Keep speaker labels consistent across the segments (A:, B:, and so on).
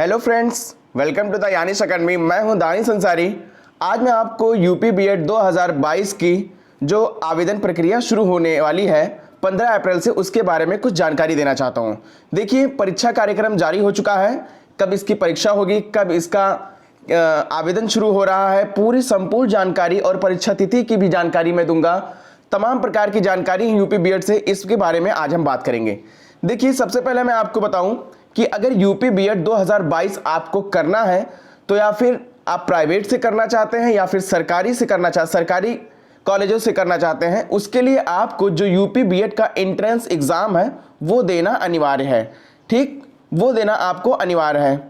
A: Hello friends, welcome to the यानिश academy. मैं हूं दानिश अंसारी। आज मैं आपको यूपी बीएड 2022 की जो आवेदन प्रक्रिया शुरू होने वाली है 15 अप्रैल से, उसके बारे में कुछ जानकारी देना चाहता हूं। देखिए, परीक्षा कार्यक्रम जारी हो चुका है। कब इसकी परीक्षा होगी, कब इसका आवेदन शुरू हो रहा है, पूरी संपूर्ण जानकारी और परीक्षा तिथि की भी जानकारी मैं दूंगा। तमाम प्रकार की जानकारी यूपी बीएड से, इसके बारे में आज हम बात करेंगे। देखिए, सबसे पहले मैं आपको बताऊं कि अगर यूपी बीएड 2022 आपको करना है तो या फिर आप प्राइवेट से करना चाहते हैं या फिर सरकारी कॉलेजों से करना चाहते हैं, उसके लिए आपको जो यूपी बीएड का एंट्रेंस एग्जाम है वो देना अनिवार्य है। ठीक, वो देना आपको अनिवार्य है,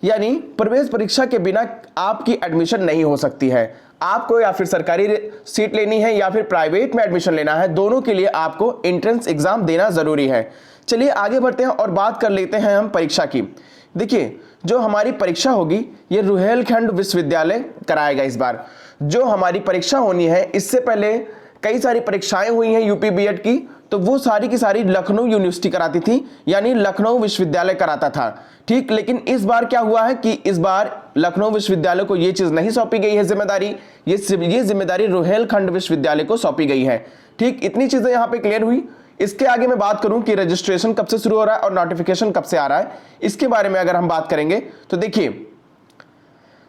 A: यानी प्रवेश परीक्षा के बिना आपकी एडमिशन नहीं हो सकती है। आपको या फिर सरकारी सीट लेनी है या फिर प्राइवेट में एडमिशन लेना है, दोनों के लिए आपको एंट्रेंस एग्जाम देना जरूरी है। चलिए आगे बढ़ते हैं और बात कर लेते हैं हम परीक्षा की। देखिए, जो हमारी परीक्षा होगी ये रुहेलखंड विश्वविद्यालय कराएगा। इस बार जो हमारी परीक्षा होनी है, इससे पहले कई सारी परीक्षाएं हुई हैं यूपी बीएड की, तो वो सारी की सारी लखनऊ यूनिवर्सिटी कराती थी, यानी लखनऊ विश्वविद्यालय कराता था। ठीक, लेकिन इस बार क्या हुआ है कि इस बार लखनऊ विश्वविद्यालय को ये चीज नहीं सौंपी गई है जिम्मेदारी, ये जिम्मेदारी रुहेलखंड विश्वविद्यालय को सौंपी गई है। ठीक, इतनी चीजें यहाँ पे क्लियर हुई। इसके आगे मैं बात करूं कि रजिस्ट्रेशन कब से शुरू हो रहा है और नोटिफिकेशन कब से आ रहा है, इसके बारे में अगर हम बात करेंगे तो देखिए,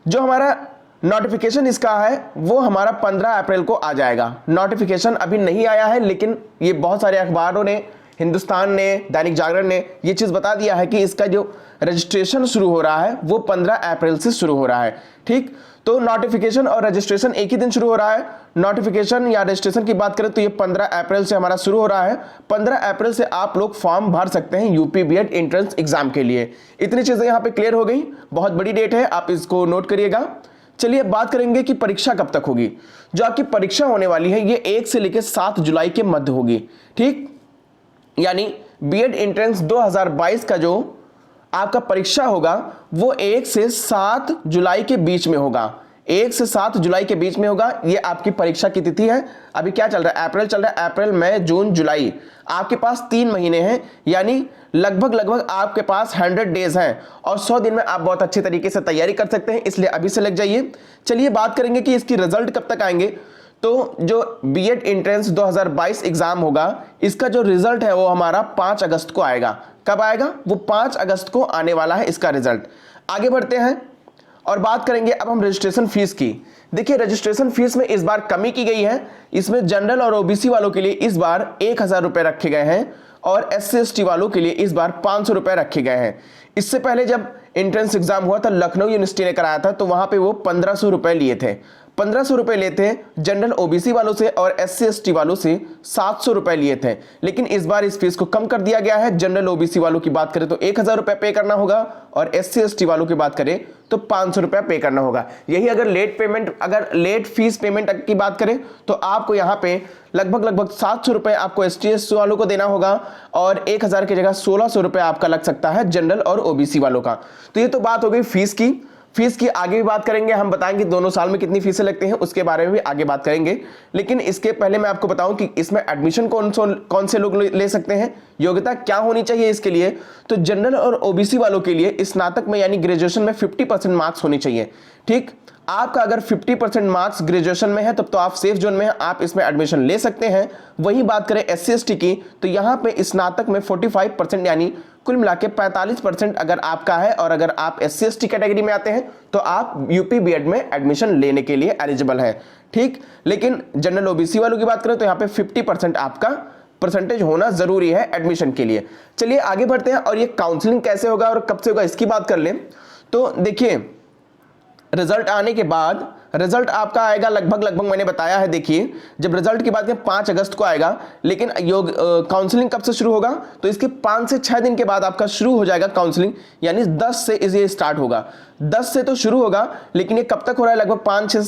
A: जो हमारा नोटिफिकेशन इसका है वो हमारा 15 अप्रैल को आ जाएगा। नोटिफिकेशन अभी नहीं आया है, लेकिन ये बहुत सारे अखबारों ने, हिंदुस्तान ने, दैनिक जागरण ने ये चीज बता दिया है कि इसका जो रजिस्ट्रेशन शुरू हो रहा है वो 15 अप्रैल से शुरू हो रहा है। ठीक, तो नोटिफिकेशन और रजिस्ट्रेशन एक ही दिन शुरू हो रहा है। नोटिफिकेशन या रजिस्ट्रेशन की बात करें तो ये 15 अप्रैल से हमारा शुरू हो रहा है। 15 अप्रैल से आप लोग फॉर्म भर सकते हैं यूपी बीएड एंट्रेंस एग्जाम के लिए। इतनी चीजें यहाँ पे क्लियर हो गई, बहुत बड़ी डेट है, आप इसको नोट करिएगा। चलिए बात करेंगे कि परीक्षा कब तक होगी। जो आपकी परीक्षा होने वाली है ये 1 से लेकर 7 जुलाई के मध्य होगी। ठीक, यानी बीएड एंट्रेंस 2022 का जो आपका परीक्षा होगा वो 1 से 7 जुलाई के बीच में होगा। 1 से 7 जुलाई के बीच में होगा, ये आपकी परीक्षा की तिथि है। अभी क्या चल रहा है, अप्रैल चल रहा है, अप्रैल मई जून जुलाई, आपके पास 3 महीने हैं, यानी लगभग आपके पास 100 डेज हैं और 100 दिन में आप बहुत अच्छे तरीके से तैयारी कर सकते हैं, इसलिए अभी से लग जाइए। चलिए बात करेंगे कि इसकी रिजल्ट कब तक आएंगे। तो जो बीएड एंट्रेंस 2022 एग्जाम होगा, इसका जो रिजल्ट है वो हमारा 5 अगस्त को आएगा। कब आएगा, वो 5 अगस्त को आने वाला है इसका रिजल्ट। आगे बढ़ते हैं और बात करेंगे अब हम रजिस्ट्रेशन फीस की। देखिए, रजिस्ट्रेशन फीस में इस बार कमी की गई है। इसमें जनरल और ओबीसी वालों के लिए इस बार 1000 रुपए रखे गए हैं और एससी एसटी वालों के लिए इस बार 500 रुपए रखे गए हैं। इससे पहले जब एंट्रेंस एग्जाम हुआ था, लखनऊ यूनिवर्सिटी ने कराया था, तो वहां पे वो 1500 रुपए लिए थे। 1500 रुपए लेते जनरल ओबीसी वालों से और एससी एसटी वालों से 700 रुपए लिए थे, लेकिन इस बार इस फीस को कम कर दिया गया है। जनरल ओबीसी वालों की बात करें तो 1000 रुपए पे करना होगा और एससी एसटी वालों की बात करें तो 500 रुपए पे करना होगा। यही अगर लेट फीस पेमेंट की बात करें तो आपको यहाँ पे लगभग 700 रुपए आपको एसटी एसटी वालों को देना होगा और 1000 की जगह 1600 रुपए आपका लग सकता है जनरल और ओबीसी वालों का। तो ये तो बात हो गई फीस की। फीस की आगे भी बात करेंगे, हम बताएंगे दोनों साल में कितनी फीसें लगती हैं, उसके बारे में भी आगे बात करेंगे। लेकिन इसके पहले मैं आपको बताऊं कि इसमें एडमिशन कौन से लोग ले सकते हैं, योग्यता क्या होनी चाहिए इसके लिए। तो जनरल और ओबीसी वालों के लिए स्नातक में यानी ग्रेजुएशन में 50% मार्क्स होनी चाहिए। ठीक, आपका अगर 50% मार्क्स ग्रेजुएशन में है तब तो आप सेफ जोन में हैं, आप इसमें एडमिशन ले सकते हैं। वही बात करें एससी एसटी की, तो यहाँ पे स्नातक में 45% यानी कुल मिला के 45% अगर आपका है और अगर आप एससी एसटी कैटेगरी में आते हैं तो आप यूपी बीएड में एडमिशन लेने के लिए एलिजिबल है। ठीक, लेकिन जनरल ओबीसी वालों की बात करें तो यहाँ पे 50% आपका परसेंटेज होना जरूरी है एडमिशन के लिए। चलिए आगे बढ़ते हैं और ये काउंसलिंग कैसे होगा और कब से होगा इसकी बात कर लें। तो देखिए, रिजल्ट आने के बाद रिजल्ट आपका आएगा लगभग मैंने बताया है। देखिए, जब रिजल्ट की बात करें 5 अगस्त को आएगा, लेकिन काउंसलिंग कब से शुरू होगा तो इसके 5 से 6 दिन के बाद आपका शुरू हो जाएगा काउंसलिंग, यानी 10 से ये स्टार्ट होगा। 10 से तो शुरू होगा, लेकिन ये कब तक हो रहा है, लगभग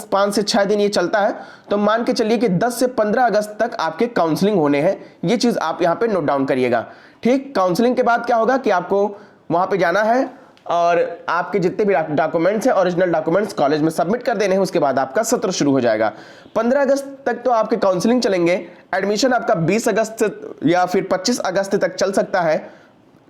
A: 5 से 6 दिन ये चलता है। तो मान के चलिए कि 10 से 15 अगस्त तक आपके काउंसलिंग होने हैं। ये चीज आप यहाँ पे नोट डाउन करिएगा। ठीक, काउंसलिंग के बाद क्या होगा कि आपको वहां पे जाना है और आपके जितने भी डॉक्यूमेंट्स हैं, ओरिजिनल डॉक्यूमेंट्स कॉलेज में सबमिट कर देने हैं। उसके बाद आपका सत्र शुरू हो जाएगा। 15 अगस्त तक तो आपके काउंसलिंग चलेंगे। एडमिशन आपका 20 अगस्त या फिर 25 अगस्त तक चल सकता है।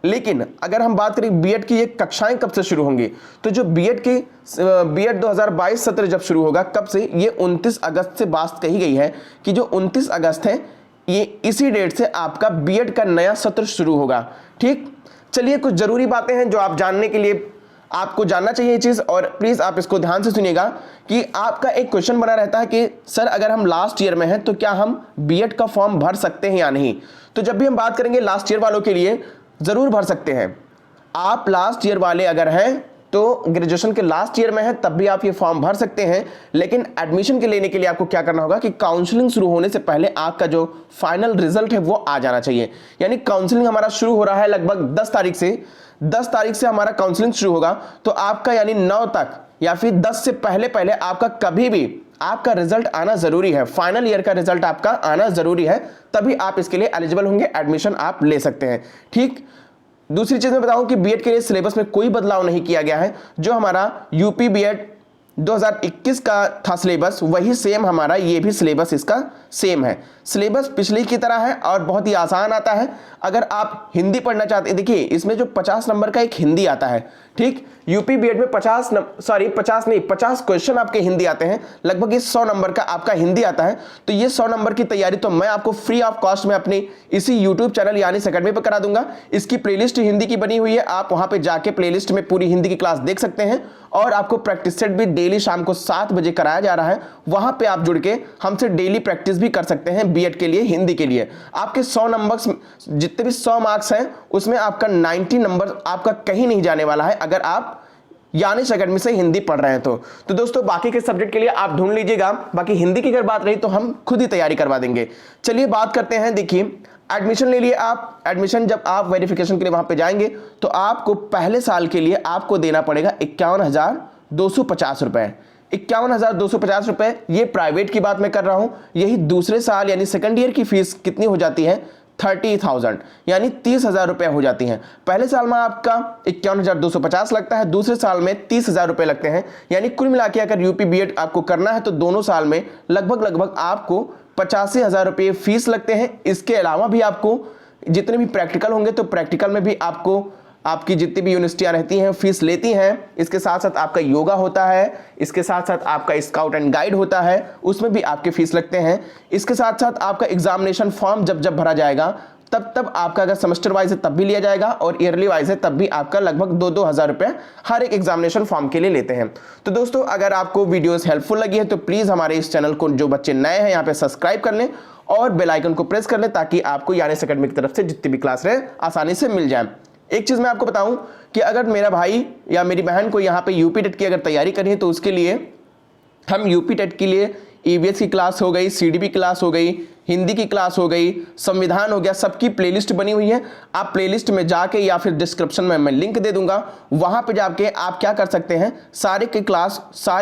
A: लेकिन अगर हम बात करें बीएड की ये कक्षाएं कब से शुरू होंगी, तो जो बीएड 2022 सत्र जब शुरू होगा, कब से, ये 29 अगस्त से बात कही गई है कि जो 29 अगस्त है ये इसी डेट से आपका बीएड का नया सत्र शुरू होगा। ठीक, चलिए कुछ जरूरी बातें हैं जो आप जानने के लिए आपको जानना चाहिए ये चीज, और प्लीज आप इसको ध्यान से सुनिएगा कि आपका एक क्वेश्चन बना रहता है कि सर अगर हम लास्ट ईयर में हैं तो क्या हम बीएड का फॉर्म भर सकते हैं या नहीं। तो जब भी हम बात करेंगे लास्ट ईयर वालों के लिए, जरूर भर सकते हैं। आप लास्ट ईयर वाले अगर हैं तो ग्रेजुएशन के लास्ट ईयर में है तब भी आप ये फॉर्म भर सकते हैं, लेकिन एडमिशन के लेने के लिए आपको क्या करना होगा कि काउंसलिंग शुरू होने से पहले आपका जो फाइनल रिजल्ट है वो आ जाना चाहिए। यानी काउंसलिंग हमारा शुरू हो रहा है लगभग 10 तारीख से। 10 तारीख से हमारा काउंसलिंग शुरू होगा, तो आपका यानी 9 तक या फिर 10 से पहले पहले आपका कभी भी आपका रिजल्ट आना जरूरी है। फाइनल ईयर का रिजल्ट आपका आना जरूरी है, तभी आप इसके लिए एलिजिबल होंगे, एडमिशन आप ले सकते हैं। ठीक, दूसरी चीज मैं बताऊं कि बीएड के लिए सिलेबस में कोई बदलाव नहीं किया गया है। जो हमारा यूपी बीएड 2021 का था सिलेबस, वही सेम हमारा ये भी सिलेबस इसका सेम है। सिलेबस पिछली की तरह है और बहुत ही आसान आता है। अगर आप हिंदी पढ़ना चाहते हैं, देखिए इसमें जो 50 नंबर का एक हिंदी आता है, ठीक, यूपी बीएड में 50 क्वेश्चन आपके हिंदी आते हैं, लगभग ये 100 नंबर का आपका हिंदी आता है। तो ये 100 नंबर की तैयारी तो मैं आपको फ्री ऑफ कॉस्ट में अपने इसी यूट्यूब चैनल यानी अकेडमी पर करा दूंगा। इसकी प्लेलिस्ट हिंदी की बनी हुई है, आप वहां पे जाके प्लेलिस्ट में पूरी हिंदी की क्लास देख सकते हैं, और आपको प्रैक्टिस सेट भी डेली शाम को 7 बजे कराया जा रहा है। वहां पे आप जुड़ के हमसे डेली प्रैक्टिस भी कर सकते हैं बीएड के लिए, हिंदी के लिए। आपके 100 नंबर, जितने भी 100 मार्क्स हैं उसमें आपका 90 नंबर आपका कहीं नहीं जाने वाला है अगर आप यानिश अकेडमी से हिंदी पढ़ रहे हैं तो दोस्तों बाकी के सब्जेक्ट के लिए आप ढूंढ लीजिएगा। बाकी हिंदी की अगर बात रही तो हम खुद ही तैयारी करवा देंगे। चलिए बात करते हैं। देखिए एडमिशन ले लिए आप। एडमिशन जब आप वेरिफिकेशन के लिए वहां पे जाएंगे तो आपको पहले साल के लिए आपको देना पड़ेगा 51,250 रुपए। 51,250 रुपए, ये प्राइवेट की बात मैं कर रहा हूं। यही दूसरे साल यानी सेकंड ईयर की फीस कितनी हो जाती है, 30,000 यानी 30,000 रुपए हो जाती हैं। पहले साल में आपका 51,250 लगता है, दूसरे साल में 30,000 रुपए लगते हैं। यानी कुल मिला के अगर यूपी बीएड आपको करना है तो दोनों साल में लगभग आपको 85,000 रुपये फीस लगते हैं। इसके अलावा भी आपको जितने भी प्रैक्टिकल होंगे तो प्रैक्टिकल में भी आपको आपकी जितनी भी यूनिवर्सिटियां रहती हैं फीस लेती हैं। इसके साथ साथ आपका योगा होता है, इसके साथ साथ आपका स्काउट एंड गाइड होता है, उसमें भी आपके फीस लगते हैं। इसके साथ साथ आपका एग्जामिनेशन फॉर्म जब भरा जाएगा तब आपका अगर सेमेस्टर वाइज है तब भी लिया जाएगा, और ईयरली वाइज है तब भी आपका लगभग 2-2 हज़ार रुपए हर एक एग्जामिनेशन फॉर्म के लिए लेते हैं। तो दोस्तों अगर आपको वीडियोस हेल्पफुल लगी है तो प्लीज हमारे इस चैनल को, जो बच्चे नए हैं यहाँ पे सब्सक्राइब कर लें और बेल आइकन को प्रेस कर लें, ताकि आपको यानिश अकेडमी की तरफ से जितनी भी क्लास रहे आसानी से मिल जाए। एक चीज मैं आपको बताऊं कि अगर मेरा भाई या मेरी बहन को यहाँ पे यूपी टेट की अगर तैयारी करनी है तो उसके लिए हम यूपी टेट के लिए ईवीएस की क्लास हो गई, सीडीबी क्लास हो गई, हिंदी की क्लास हो गई, संविधान हो गया, सबकी प्लेलिस्ट बनी हुई है। आप प्लेलिस्ट में जाके या फिर डिस्क्रिप्शन में मैं लिंक दे दूंगा, वहां पे जाके आप क्या कर सकते हैं, सारे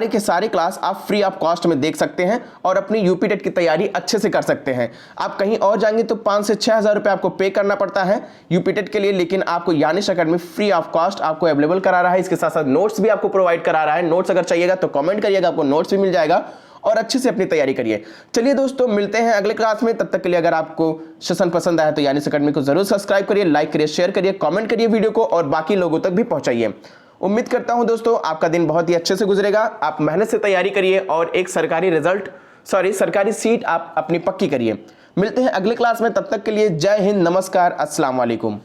A: के सारे क्लास आप फ्री ऑफ कॉस्ट में देख सकते हैं और अपनी यूपी टेट की तैयारी अच्छे से कर सकते हैं। आप कहीं और जाएंगे तो 5 से 6 हज़ार रुपये आपको पे करना पड़ता है यूपी टेट के लिए, लेकिन आपको यानिश अकेडमी फ्री ऑफ कॉस्ट आपको अवेलेबल करा रहा है। इसके साथ साथ नोट्स भी आपको प्रोवाइड करा रहा है। नोट्स अगर चाहिएगा तो कमेंट करिएगा, आपको नोट्स भी मिल जाएगा, और अच्छे से अपनी तैयारी करिए। चलिए दोस्तों मिलते हैं अगले क्लास में, तब तक के लिए अगर आपको सेशन पसंद आया तो यानिश अकेडमी को जरूर सब्सक्राइब करिए, लाइक करिए, शेयर करिए, कमेंट करिए वीडियो को, और बाकी लोगों तक भी पहुंचाइए। उम्मीद करता हूं दोस्तों आपका दिन बहुत ही अच्छे से गुजरेगा। आप मेहनत से तैयारी करिए और एक सरकारी सीट आप अपनी पक्की करिए। मिलते हैं अगले क्लास में, तब तक के लिए जय हिंद, नमस्कार, अस्सलाम वालेकुम।